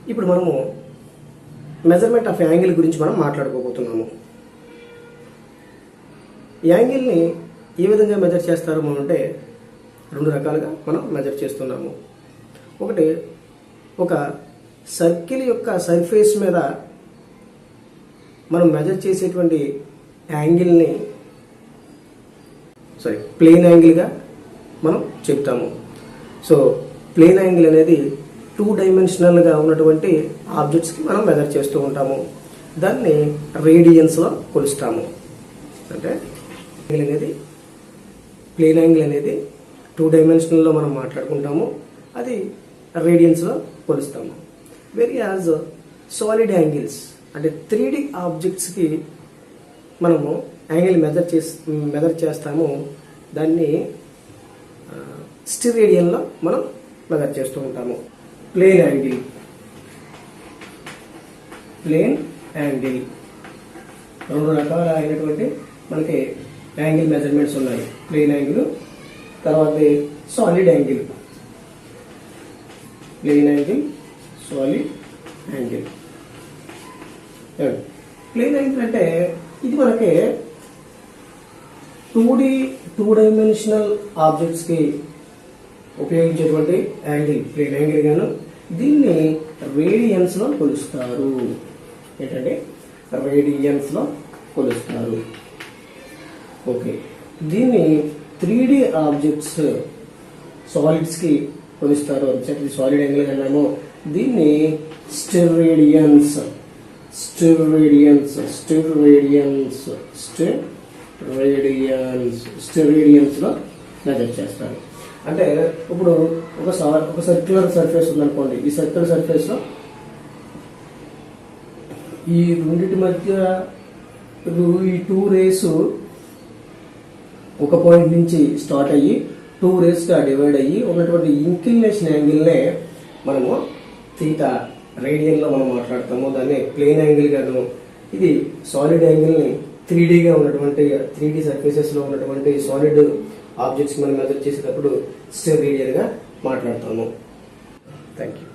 ఇప్పుడు మనము measurement of angle గురించి మనం మాట్లాడుకోబోతున్నాము. యాంగిల్ని ఏ విధంగా మెజర్ చేస్తారు మనం అంటే రెండు రకాలుగా మనం మెజర్ చేస్తున్నాము. ఒకటి, ఒక సర్కిల్ యొక్క సర్ఫేస్ మీద మనం మెజర్ చేసేటువంటి యాంగిల్ని ప్లేన్ యాంగిల్గా మనం చెప్తాము. సో ప్లేన్ యాంగిల్ అనేది 2 డైమెన్షనల్గా ఉన్నటువంటి ఆబ్జెక్ట్స్కి మనం మెజర్ చేస్తూ ఉంటాము. దాన్ని రేడియన్స్లో కొలుస్తాము. అంటే ప్లేన్ యాంగిల్ అనేది 2 డైమెన్షనల్లో మనం మాట్లాడుకుంటాము, అది రేడియన్స్లో కొలుస్తాము. వెరీ యాజ్ సాలిడ్ యాంగిల్స్ అంటే 3D ఆబ్జెక్ట్స్కి మనము యాంగిల్ మెజర్ చేస్తాము. దాన్ని స్టిరేడియన్లో మనం మెజర్ చేస్తూ ఉంటాము. ప్లేన్ యాంగిల్ రెండు రకాల అయినటువంటి మనకి యాంగిల్ మెజర్మెంట్స్ ఉన్నాయి. ప్లేన్ యాంగిల్, తర్వాత solid angle. Plane angle, solid angle. Plane angle అంటే ఇది మనకి 2 డైమెన్షనల్ ఆబ్జెక్ట్స్కి ఉపయోగించేటువంటి యాంగిల్ ప్లేన్ యాంగిల్ గాను. దీన్ని రేడియన్స్లో కొలుస్తారు. ఏంటంటే రేడియన్స్లో కొలుస్తారు. ఓకే, దీన్ని 3D ఆబ్జెక్ట్స్ సాలిడ్స్కి కొలుస్తారు. సాలిడ్ యాంగిల్ అన్నాము. దీన్ని స్టిరేడియన్స్ లో మెజర్ చేస్తారు. అంటే ఇప్పుడు ఒక సర్క్యులర్ సర్ఫేస్ ఉందనుకోండి. ఈ సర్క్యులర్ సర్ఫేస్ లో ఈ రెండింటి మధ్య ఈ 2 రేస్ ఒక పాయింట్ నుంచి స్టార్ట్ అయ్యి 2 రేస్ గా డివైడ్ అయ్యి ఉన్నటువంటి ఇంక్లినేషన్ యాంగిల్నే మనము థీటా రేడియన్ లో మనం మాట్లాడతాము. దాన్ని ప్లేన్ యాంగిల్ గాను. ఇది సాలిడ్ యాంగిల్ ని 3D సర్ఫేసెస్ లో ఉన్నటువంటి సాలిడ్ ఆబ్జెక్ట్స్ మనం మెజర్ చేసేటప్పుడు స్టిరేడియన్ గా మాట్లాడతాము. Thank you.